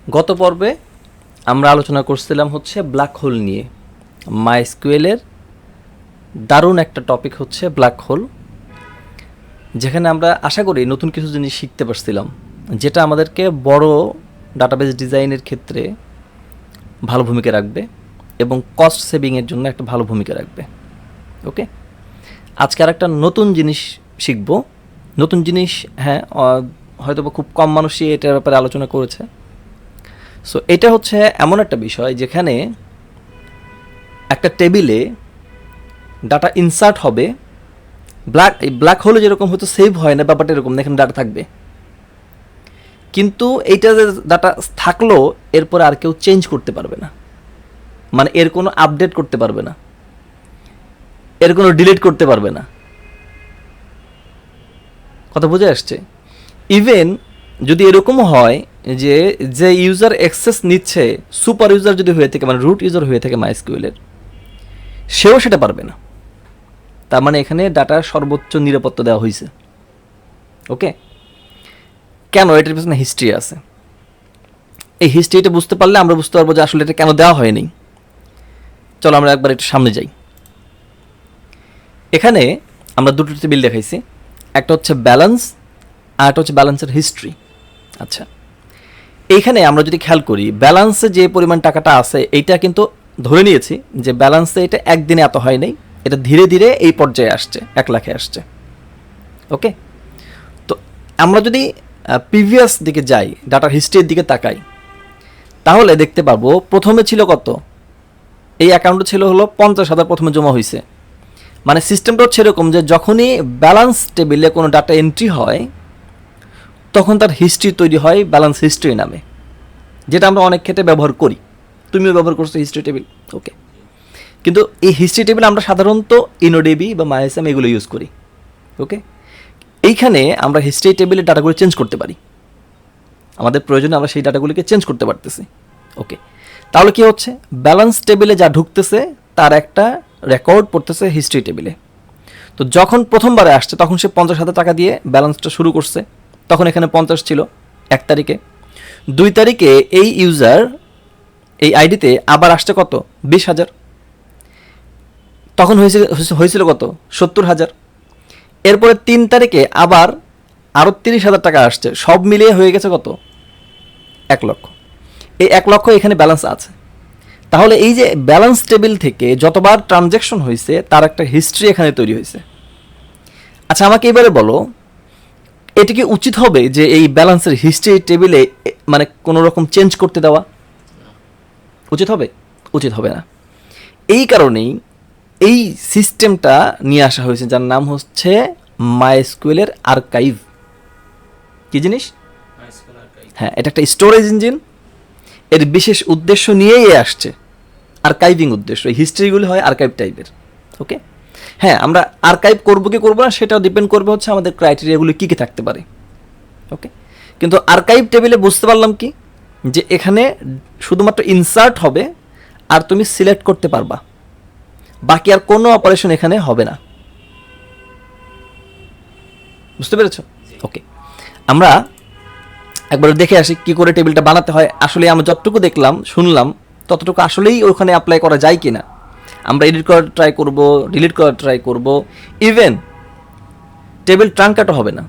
গত পর্বে আমরা আলোচনা করছিলাম হচ্ছে ব্ল্যাক হোল নিয়ে। মাইস্কুয়েলের দারুণ একটা টপিক হচ্ছে ব্ল্যাক হোল, যেখানে আমরা আশা করি নতুন কিছু জিনিস শিখতে পারছিলাম, যেটা আমাদেরকে বড় ডাটাবেস ডিজাইনের ক্ষেত্রে ভালো ভূমিকা রাখবে এবং কস্ট সেভিংয়ের জন্য একটা ভালো ভূমিকা রাখবে। ওকে, আজকে আর একটা নতুন জিনিস শিখব। নতুন জিনিস, হ্যাঁ, হয়তো খুব কম মানুষই এটার ব্যাপারে আলোচনা করেছে। সো এটা হচ্ছে এমন একটা বিষয় যেখানে একটা টেবিলে ডাটা ইনসার্ট হবে। ব্ল্যাক হোলে যেরকম হয়তো সেভ হয় না, ব্যাপারটা এরকম, এখানে ডাটা থাকবে, কিন্তু এইটা যে ডাটা থাকলো এরপরে আর কেউ চেঞ্জ করতে পারবে না, মানে এর কোনো আপডেট করতে পারবে না, এর কোনো ডিলিট করতে পারবে না। কথা বুঝে আসছে? ইভেন যদি এরকম হয় যে যে ইউজার অ্যাক্সেস নিচ্ছে সুপার ইউজার যদি হয়ে থাকে, মানে রুট ইউজার হয়ে থাকে মাইস্কুয়েলের, সেও সেটা পারবে না। তার মানে এখানে ডাটার সর্বোচ্চ নিরাপত্তা দেওয়া হয়েছে। ওকে, কেন? এটার পিছনে হিস্ট্রি আছে। এই হিস্ট্রিটা বুঝতে পারলে আমরা বুঝতে পারবো যে আসলে এটা কেন দেওয়া হয়নি। চলো আমরা একবার একটু সামনে যাই। এখানে আমরা দুটো টেবিল দেখাইছি, একটা হচ্ছে ব্যালেন্স আর একটা হচ্ছে ব্যালেন্সের হিস্ট্রি। আচ্ছা, এইখানে আমরা যদি খেয়াল করি ব্যালেন্সে যে পরিমাণ টাকাটা আছে এইটা কিন্তু ধরে নিয়েছি যে ব্যালেন্সে এটা একদিনে এত হয় নাই, এটা ধীরে ধীরে এই পর্যায়ে আসছে, 1 লাখে আসছে। ওকে, তো আমরা যদি প্রিভিয়াস দিকে যাই, ডাটার হিস্ট্রির দিকে তাকাই, তাহলে দেখতে পাবো প্রথমে ছিল কত, এই অ্যাকাউন্টে ছিল হলো 50,000 প্রথমে জমা হয়েছে। মানে সিস্টেমটা হচ্ছে এরকম যে যখনই ব্যালেন্স টেবিলে কোনো ডাটা এন্ট্রি হয় তখন তার হিস্ট্রি তৈরি হয় ব্যালেন্স হিস্ট্রি নামে, যেটা আমরা অনেক ক্ষেত্রে ব্যবহার করি। তুমিও ব্যবহার করছো হিস্ট্রি টেবিল। ওকে, কিন্তু এই হিস্ট্রি টেবিল আমরা সাধারণত ইনোডিবি বা মাইএসএম এগুলো ইউজ করি। ওকে, এইখানে আমরা হিস্ট্রি টেবিলের ডাটাগুলো চেঞ্জ করতে পারি, আমাদের প্রয়োজনে আমরা সেই ডাটাগুলিকে চেঞ্জ করতে পারতেছি। ওকে, তাহলে কি হচ্ছে, ব্যালেন্স টেবিলে যা ঢুকতেছে তার একটা রেকর্ড পড়তেছে হিস্ট্রি টেবিলে। তো যখন প্রথমবারে আসছে তখন সে 50,000 টাকা দিয়ে ব্যালেন্সটা শুরু করছে, তখন এখানে 50 ছিল 1 তারিখে। 2 তারিখে এই ইউজার এই আইডিতে আবার আসছে কত, 20,000, তখন হয়েছিল কত, 70,000। এরপরে 3 তারিখে আবার আরও 30,000 টাকা আসছে, সব মিলিয়ে হয়ে গেছে কত, 1 লক্ষ। এই 1 লক্ষ এখানে ব্যালেন্স আছে। তাহলে এই যে ব্যালেন্স টেবিল থেকে যতবার ট্রানজ্যাকশন হয়েছে তার একটা হিস্ট্রি এখানে তৈরি হয়েছে। আচ্ছা, আমাকে এবারে বলো, এটা কি উচিত হবে যে এই ব্যালেন্সের হিস্ট্রি টেবিলে মানে কোনো রকম চেঞ্জ করতে দেওয়া? উচিত হবে? উচিত হবে না। এই কারণেই এই সিস্টেমটা নিয়ে আসা হয়েছে, যার নাম হচ্ছে মাইস্কুয়েলের আর্কাইভ। কি জিনিস? হ্যাঁ, এটা একটা স্টোরেজ ইঞ্জিন। এর বিশেষ উদ্দেশ্য নিয়েই আসছে, আর্কাইভিং উদ্দেশ্য। এই হিস্ট্রিগুলি হয় আর্কাইভ টাইপের। ওকে, হ্যাঁ, আমরা আর্কাইভ করবো কি করবো না সেটাও ডিপেন্ড করবে হচ্ছে আমাদের ক্রাইটেরিয়াগুলি কী কী থাকতে পারে। ওকে, কিন্তু আর্কাইভ টেবিলে বুঝতে পারলাম কি, যে এখানে শুধুমাত্র ইনসার্ট হবে আর তুমি সিলেক্ট করতে পারবা, বাকি আর কোনো অপারেশন এখানে হবে না। বুঝতে পেরেছ? ওকে, আমরা একবার দেখে আসি কি করে টেবিলটা বানাতে হয়। আসলে আমরা যতটুকু দেখলাম শুনলাম ততটুকু আসলেই ওখানে অ্যাপ্লাই করা যায় কি না। আমরা এডিট করার ট্রাই করব, ডিলিট করার ট্রাই করব, ইভেন টেবিল ট্রাঙ্কাটও হবে না,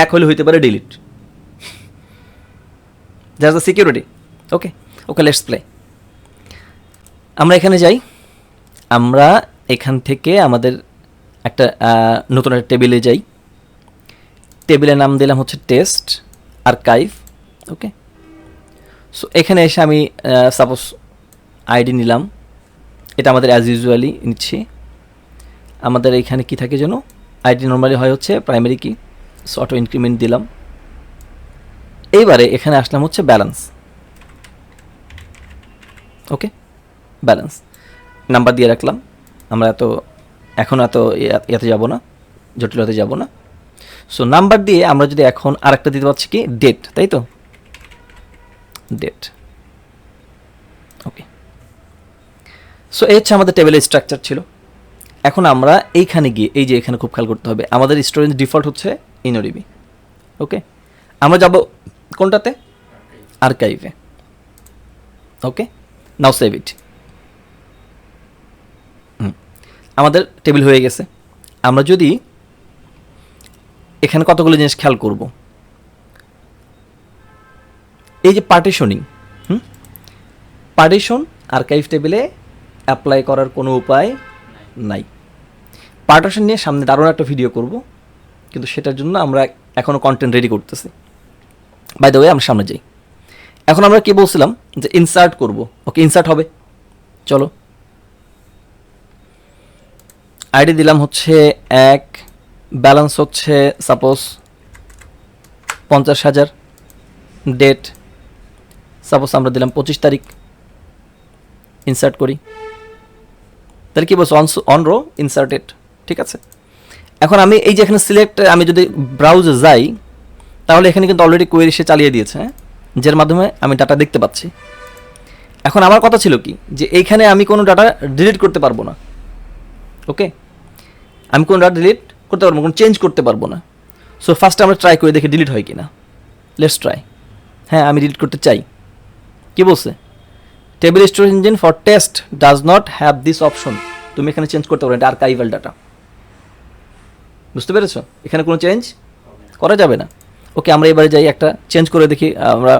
এক হলে হইতে পারে delete, that's the security. Okay okay, let's play. আমরা এখানে যাই, আমরা এখান থেকে আমাদের একটা নতুন একটা টেবিলে যাই। টেবিলের নাম দিলাম হচ্ছে টেস্ট আর্কাইভ। ওকে, সো এখানে এসে আমি সাপোজ আইডি নিলাম, এটা আমাদের অ্যাজ ইউজুয়ালি নিচ্ছি। আমাদের এখানে কি থাকে যেন, আইডি নর্মালি হয় হচ্ছে প্রাইমারি কি, সো অটো ইনক্রিমেন্ট দিলাম। এইবারে এখানে আসলাম হচ্ছে ব্যালেন্স। ওকে, ব্যালেন্স নাম্বার দিয়ে রাখলাম। আমরা এখন ইয়াতে যাব না, জটিলতে যাব না। সো নাম্বার দিয়ে আমরা যদি এখন আরেকটা দিতে পারছি কি, ডেট, তাই তো, ডেট। ওকে, সো এই হচ্ছে আমাদের টেবিলের স্ট্রাকচার ছিল। এখন আমরা এইখানে গিয়ে, এই যে এখানে খুব খেয়াল করতে হবে, আমাদের স্টোরেজ ডিফল্ট হচ্ছে ইনোডিবি। ওকে, আমরা যাব কোনটাতে, আর্কাইভে। ওকে, নাও সেভ ইট। আমাদের টেবিল হয়ে গেছে। আমরা যদি এখানে কতগুলো জিনিস খেয়াল করব, এই যে পার্টিশনিং, পার্টিশন আর্কাইভ টেবিলে অ্যাপ্লাই করার কোনো উপায় নাই। পার্টিশন নিয়ে সামনে দারুণ একটা ভিডিও করব, কিন্তু সেটার জন্য আমরা এখনও কন্টেন্ট রেডি করতেছি। বাই দ্য ওয়ে, আমরা সামনে যাই। এখন আমরা কি বলছিলাম যে ইনসার্ট করব। ওকে, ইনসার্ট হবে। চলো, আইডি দিলাম হচ্ছে 1, ব্যালেন্স হচ্ছে সাপোজ 50,000, ডেট সাপোজ আমরা দিলাম 25 তারিখ। ইনসার্ট করি, তাহলে কি বলছো, অন রো ইনসার্টেড। ঠিক আছে, এখন আমি এই যে এখানে সিলেক্ট, আমি যদি ব্রাউজে যাই তাহলে এখানে কিন্তু অলরেডি কোয়েরি সে চালিয়ে দিয়েছে, হ্যাঁ, যার মাধ্যমে আমি ডাটা দেখতে পাচ্ছি। এখন আমার কথা ছিল কি, যে এইখানে আমি কোনো ডাটা ডিলিট করতে পারবো না। ওকে, আমি কোনো ডাটা ডিলিট করতে পারবো না, কোনো চেঞ্জ করতে পারবো না। সো ফার্স্টে আমরা ট্রাই করে দেখি ডিলিট হয় কি না। Let's try. হ্যাঁ, আমি ডিলিট করতে চাই। কি বলছে, table storage engine for test does not have this option. তুমি এখানে চেঞ্জ করতে পারো, এটা আর্কাইভাল ডাটা। বুঝতে পেরেছো, এখানে কোনো চেঞ্জ করা যাবে না। ওকে, আমরা এবারে যাই, একটা চেঞ্জ করে দেখি আমরা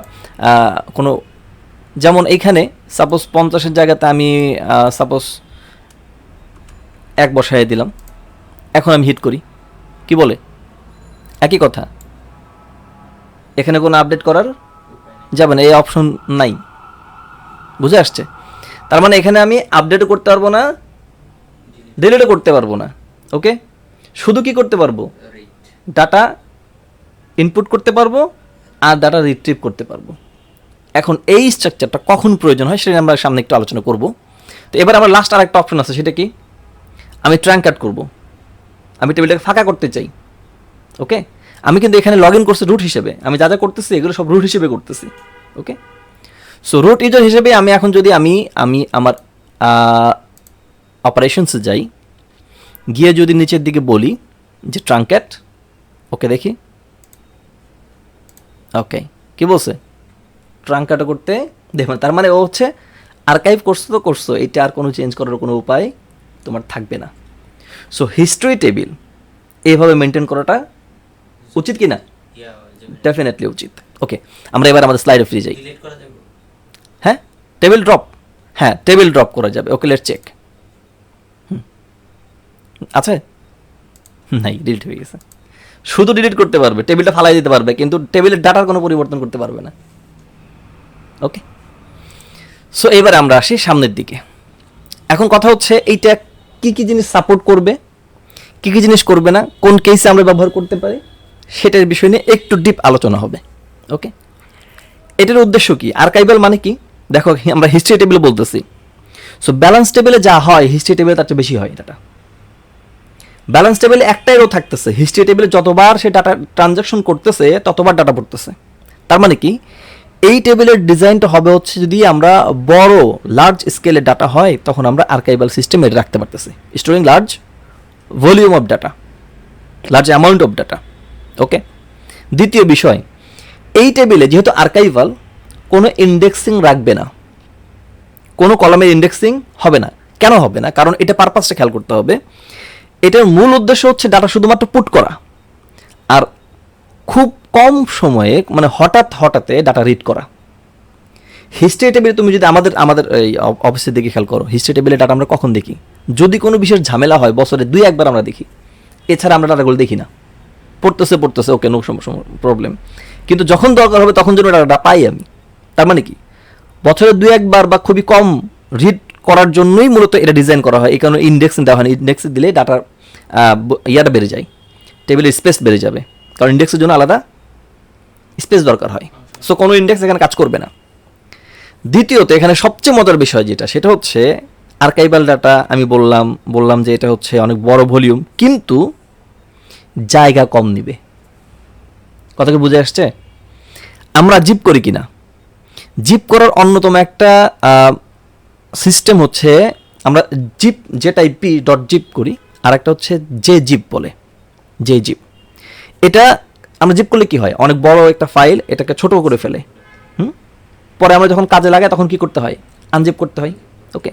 কোনো, যেমন এইখানে সাপোজ 50-এর জায়গাতে আমি সাপোজ 1 বসায় দিলাম। এখন আমি হিট করি, কি বলে, একই কথা। এখানে কোনো আপডেট করার যাবে না, এই অপশন নাই। বুঝে আসছে? তার মানে এখানে আমি আপডেটও করতে পারবো না, ডিলিটও করতে পারবো না। ওকে, শুধু কি করতে পারবো, ডাটা ইনপুট করতে পারবো আর ডাটা রিট্রিভ করতে পারবো। এখন এই স্ট্রাকচারটা কখন প্রয়োজন হয় সেটা আমরা সামনে একটু আলোচনা করব। তো এবার আমার লাস্ট আর একটা অপশন আছে, সেটা কি, আমি ট্র্যাঙ্ক কাট করবো। আমি টেবিলটাকে ফাঁকা করতে চাই। ওকে, আমি কিন্তু এখানে লগ ইন করছি রুট হিসেবে, আমি যা যা করতেছি এগুলো সব রুট হিসেবে করতেছি। ওকে, সো রুট ইউজার হিসেবে আমি এখন যদি আমি আমার অপারেশনসে যাই, গিয়ে যদি নিচের দিকে বলি যে ট্রাঙ্কেট, ওকে দেখি, ওকে কি বলছে, ট্রাঙ্কাটা করতে দেখবেন। তার মানে ও হচ্ছে আর্কাইভ করছো তো করছো, এটা আর কোনো চেঞ্জ করার কোনো উপায় তোমার থাকবে না। সো হিস্ট্রি টেবিল এইভাবে মেনটেন করাটা উচিত কি না? ডেফিনেটলি উচিত। ওকে, আমরা এবার আমাদের স্লাইডে ফিরে যাই। হ্যাঁ, টেবিল ড্রপ, হ্যাঁ টেবিল ড্রপ করা যাবে। ওকে, লেটস চেক। আছে নাই, ডিলিট হয়ে গেছে। শুধু ডিলিট করতে পারবে, টেবিলটা ফালাই দিতে পারবে, কিন্তু টেবিলের ডাটার কোনো পরিবর্তন করতে পারবে না। ওকে, সো এবার আমরা আসি সামনের দিকে। এখন কথা হচ্ছে এইটা কি কি জিনিস সাপোর্ট করবে, কি কি জিনিস করবে না, কোন কেসে আমরা ব্যবহার করতে পারি, সেটার বিষয় নিয়ে একটু ডিপ আলোচনা হবে। ওকে, এটার উদ্দেশ্য কি, আর্কাইভাল মানে কি, দেখো আমরা হিস্ট্রি টেবিল বলতেছি। সো ব্যালেন্স টেবিলে যা হয় হিস্ট্রি টেবিলে তার চেয়ে বেশি হয় ডাটা। ব্যালেন্স টেবিলে একটাই রো থাকতেছে, হিস্ট্রি টেবিলে যতবার সে ডাটা ট্রানজাকশন করতেছে ততবার ডাটা পড়তেছে। তার মানে কি, এই টেবিলের ডিজাইনটা হবে হচ্ছে যদি আমরা বড় লার্জ স্কেলের ডাটা হয় তখন আমরা আর্কাইভাল সিস্টেমে রাখতে পারতেছি, storing large volume of data, large amount of data. Okay, দ্বিতীয় বিষয়, এই টেবিলে যেহেতু আর্কাইভাল, কোনো ইন্ডেক্সিং রাখবে না, কোনো কলামের ইন্ডেক্সিং হবে না। কেন হবে না? কারণ এটা পারপাসটা খেয়াল করতে হবে। এটার মূল উদ্দেশ্য হচ্ছে ডাটা শুধুমাত্র পুট করা, আর খুব কম সময়ে মানে হঠাৎ ডাটা রিড করা। হিস্ট্রি টেবিলে তুমি যদি আমাদের এই অফিসের দিকে খেয়াল করো, হিস্ট্রি টেবিলে ডাটা আমরা কখন দেখি, যদি কোনো বিশেষ ঝামেলা হয় বছরে 2-1 আমরা দেখি, এছাড়া আমরা ডাটাগুলো দেখি না। পড়তেছে ওকে, নো প্রবলেম, কিন্তু যখন দরকার হবে তখন যেন ডাটা পাই আমি। তার মানে কি, বছরে 2-1 বা খুবই কম রিড করার জন্যই মূলত এটা ডিজাইন করা হয়। এই কারণে ইন্ডেক্স দেওয়া হয়, ইন্ডেক্স দিলে ডাটার ইয়াটা বেড়ে যায়, টেবিলের স্পেস বেড়ে যাবে, কারণ ইন্ডেক্সের জন্য আলাদা স্পেস দরকার হয়। সো কোনো ইন্ডেক্স এখানে কাজ করবে না। দ্বিতীয়ত, এখানে সবচেয়ে মজার বিষয় যেটা, সেটা হচ্ছে আর্কাইভাল ডাটা আমি বললাম যে এটা হচ্ছে অনেক বড় ভলিউম, কিন্তু জায়গা কম নিবে। কথা কি বুঝে আসছে? আমরা জিপ করি কিনা, জিপ করার অন্যতম একটা সিস্টেম হচ্ছে আমরা জিপ জেটাইপি ডট জিপ করি, আর একটা হচ্ছে যে জিপ বলে, যে জিপ। এটা আমরা জিপ করলে কি হয়, অনেক বড় একটা ফাইল এটাকে ছোট করে ফেলে। পরে আমরা যখন কাজে লাগাই তখন কি করতে হয়, আনজিপ করতে হয়। ওকে,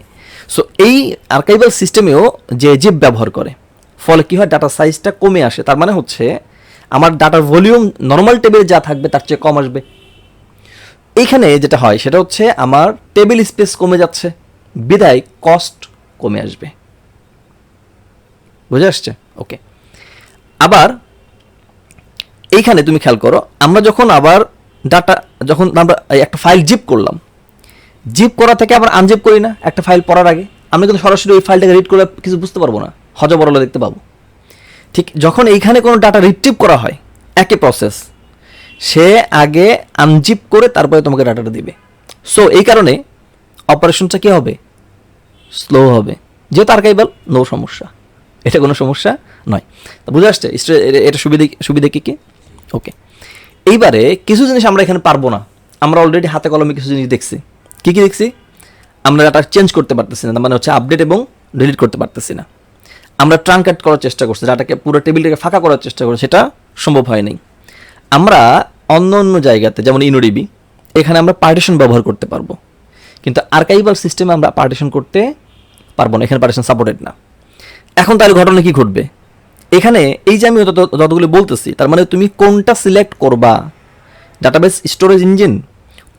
সো এই আর্কাইভাল সিস্টেমেও যে জিপ ব্যবহার করে, ফলে কী হয়, ডাটা সাইজটা কমে আসে। তার মানে হচ্ছে আমার ডাটার ভলিউম নর্মাল টেবিলে যা থাকবে তার চেয়ে কম আসবে। এইখানে যেটা হয় সেটা হচ্ছে আমার টেবিল স্পেস কমে যাচ্ছে, বিদায় কস্ট কমে আসবে। বুঝে আসছে? ওকে, আবার এইখানে তুমি খেয়াল করো, আমরা যখন আবার ডাটা যখন আমরা একটা ফাইল জিপ করলাম, জিপ করা থেকে আবার আনজিপ করি না একটা ফাইল পড়ার আগে, আমরা কিন্তু সরাসরি ওই ফাইলটাকে রিড করে কিছু বুঝতে পারবো না, হজবরল দেখতে পাবো। ঠিক যখন এইখানে কোনো ডাটা রিট্রিভ করা হয়, একই প্রসেস, সে আগে আনজিপ করে তারপরে তোমাকে ডাটাটা দিবে। সো এই কারণে অপারেশনটা কী হবে, স্লো হবে। যেহেতু আর্কাইভাল, নো সমস্যা, এটা কোনো সমস্যা নয়। তো বুঝে আসছে এটা সুবিধে কী কী? ওকে, এইবারে কিছু জিনিস আমরা এখানে পারবো না। আমরা অলরেডি হাতে কলমে কিছু জিনিস দেখছি। কী কী দেখছি? আমরা ডাটা চেঞ্জ করতে পারতেছি না, মানে হচ্ছে আপডেট এবং ডিলিট করতে পারতেছি না। আমরা ট্রাঙ্কেট করার চেষ্টা করছি, ডাটাকে পুরো টেবিলটাকে ফাঁকা করার চেষ্টা করছি, সেটা সম্ভব হয় নাই। আমরা অন্য অন্য জায়গাতে যেমন ইনোডিবি, এখানে আমরা পার্টিশন ব্যবহার করতে পারবো, কিন্তু আর্কাইভাল সিস্টেমে আমরা পার্টিশন করতে পারবো না, এখানে পার্টিশন সাপোর্টেড না। এখন তাহলে ঘটনা কী ঘটবে? এখানে এই যে আমি যতগুলো বলতেছি, তার মানে তুমি কোনটা সিলেক্ট করবা, ডাটাবেস স্টোরেজ ইঞ্জিন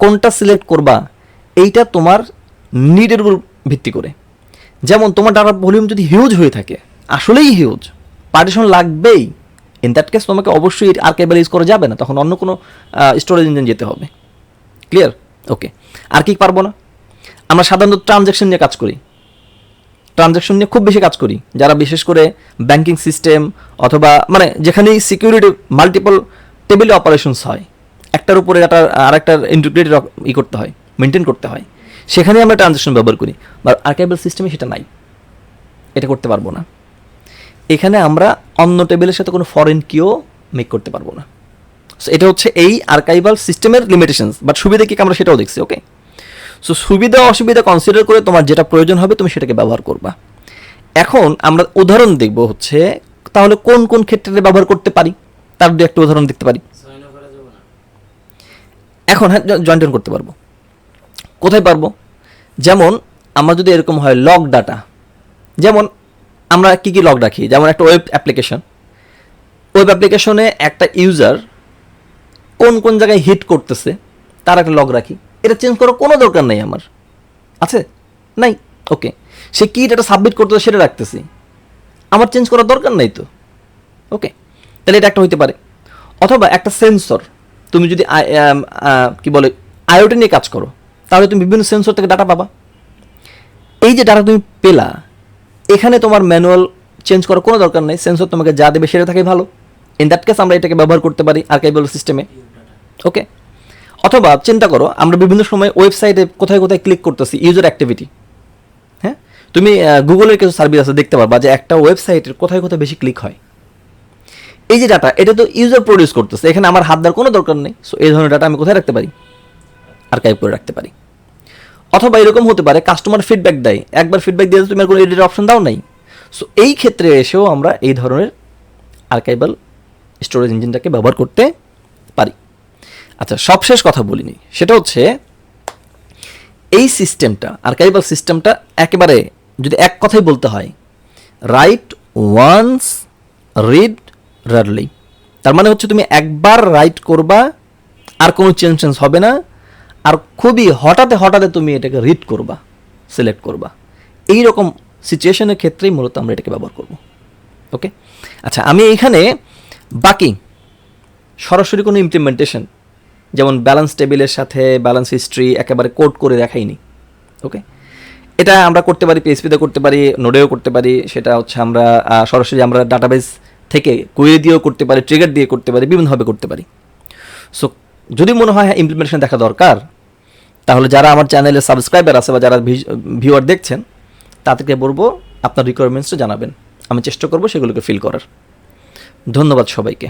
কোনটা সিলেক্ট করবা, এইটা তোমার নিডের উপর ভিত্তি করে। যেমন তোমার ডাটা ভলিউম যদি হিউজ হয়ে থাকে, আসলেই হিউজ, পার্টিশন লাগবেই, ইন দ্যাট কেস তোমাকে অবশ্যই আর্কাইভাল ইউজ করা যাবে না, তখন অন্য কোনো স্টোরেজ ইঞ্জিন যেতে হবে। ক্লিয়ার? ওকে, আর কি পারবো না? আমরা সাধারণত ট্রানজ্যাকশন নিয়ে কাজ করি, ট্রানজ্যাকশন নিয়ে খুব বেশি কাজ করি, যারা বিশেষ করে ব্যাংকিং সিস্টেম অথবা মানে যেখানেই সিকিউরিটি মাল্টিপল টেবিলে অপারেশনস হয়, একটার উপরে আরেকটার ইন্টিগ্রেটেড করতে হয়, মেনটেন করতে হয়, সেখানে আমরা ট্রানজ্যাকশন ব্যবহার করি। বা আর্কাইভাল সিস্টেমে সেটা নাই, এটা করতে পারবো না। এখানে আমরা অন্য টেবিলের সাথে কোনো ফরেন কিও মেক করতে পারবো না। সো এটা হচ্ছে এই আর্কাইভাল সিস্টেমের লিমিটেশনস, বাট সুবিধা কি আমরা সেটাও দেখছি। ওকে, সো সুবিধা অসুবিধা কনসিডার করে তোমার যেটা প্রয়োজন হবে তুমি সেটাকে ব্যবহার করবা। এখন আমরা উদাহরণ দেখব হচ্ছে তাহলে কোন কোন ক্ষেত্রে ব্যবহার করতে পারি, তার দু একটা উদাহরণ দেখতে পারি। এখন হ্যাঁ, জয়েন্ট করতে পারবো। কোথায় পারবো? যেমন আমার যদি এরকম হয় লগ ডাটা, যেমন আমরা কী কী লগ রাখি, যেমন একটা ওয়েব অ্যাপ্লিকেশনে একটা ইউজার কোন কোন জায়গায় হিট করতেছে তার একটা লগ রাখি। এটা চেঞ্জ করার কোনো দরকার নেই আমার, আছে নাই? ওকে, সে কী ডাটা সাবমিট করতেছে সেটা রাখতেছি, আমার চেঞ্জ করার দরকার নেই তো। ওকে, তাহলে এটা একটা হইতে পারে। অথবা একটা সেন্সর, তুমি যদি কি বলে আইওটি নিয়ে কাজ করো, তাহলে তুমি বিভিন্ন সেন্সর থেকে ডাটা পাবা। এই যে ডাটা তুমি পেলা, এখানে তোমার ম্যানুয়াল চেঞ্জ করার কোনো দরকার নেই, সেন্সর তোমাকে যা দেবে সেটা থাকেই ভালো। ইন দ্যাট কেস আমরা এটাকে ব্যবহার করতে পারি আর্কাইভাল সিস্টেমে। ওকে, অথবা চিন্তা করো আমরা বিভিন্ন সময় ওয়েবসাইটে কোথায় কোথায় ক্লিক করতেছি, ইউজার অ্যাক্টিভিটি। হ্যাঁ, তুমি গুগলের কিছু সার্ভিস আছে, দেখতে পারবা যে একটা ওয়েবসাইটের কোথায় কোথায় বেশি ক্লিক হয়। এই যে ডাটা, এটা তো ইউজার প্রডিউস করতেছে, এখানে আমার হাত দেওয়ার কোনো দরকার নেই। সো এই ধরনের ডাটা আমি কোথায় রাখতে পারি? আর্কাইভ করে রাখতে পারি। অথবা এরকম হতে পারে কাস্টমার ফিডব্যাক দেয়, একবার ফিডব্যাক দিয়ে তুমি আর কোনো এডিটের অপশন দাও নাই। সো এই ক্ষেত্রে এসেও আমরা এই ধরনের আর্কাইভাল স্টোরেজ ইঞ্জিনটাকে ব্যবহার করতে পারি। আচ্ছা, সবশেষ কথা বলিনি, সেটা হচ্ছে এই সিস্টেমটা, আর্কাইভাল সিস্টেমটা একেবারে যদি এক কথাই বলতে হয়, রাইট ওয়ান্স রিড রেয়ারলি। তার মানে হচ্ছে তুমি একবার রাইট করবা, আর কোনো চেঞ্জ হবে না, আর খুবই হঠাৎ তুমি এটাকে রিড করবা, সিলেক্ট করবা। এই রকম সিচুয়েশনের ক্ষেত্রেই মূলত আমরা এটাকে ব্যবহার করব। ওকে, আচ্ছা, আমি এইখানে বাকি সরাসরি কোনো ইমপ্লিমেন্টেশন যেমন ব্যালেন্স টেবিলের সাথে ব্যালেন্স হিস্ট্রি একেবারে কোড করে দেখাইনি। ওকে, এটা আমরা করতে পারি, পিএইচপিতে করতে পারি, নোডেও করতে পারি। সেটা হচ্ছে আমরা সরাসরি আমরা ডাটাবেস থেকে কোয়েরি দিয়েও করতে পারি, ট্রিগার দিয়ে করতে পারি, বিভিন্নভাবে করতে পারি। সো যদি মনে হয় হ্যাঁ ইমপ্লিমেন্টেশন দেখা দরকার, তাহলে যারা আমার চ্যানেলে সাবস্ক্রাইবার আছে বা যারা ভিউয়ার দেখছেন, তাদেরকে বলবো আপনার রিকোয়ারমেন্টসটা জানাবেন, আমি চেষ্টা করবো সেগুলোকে ফিল করার। ধন্যবাদ সবাইকে।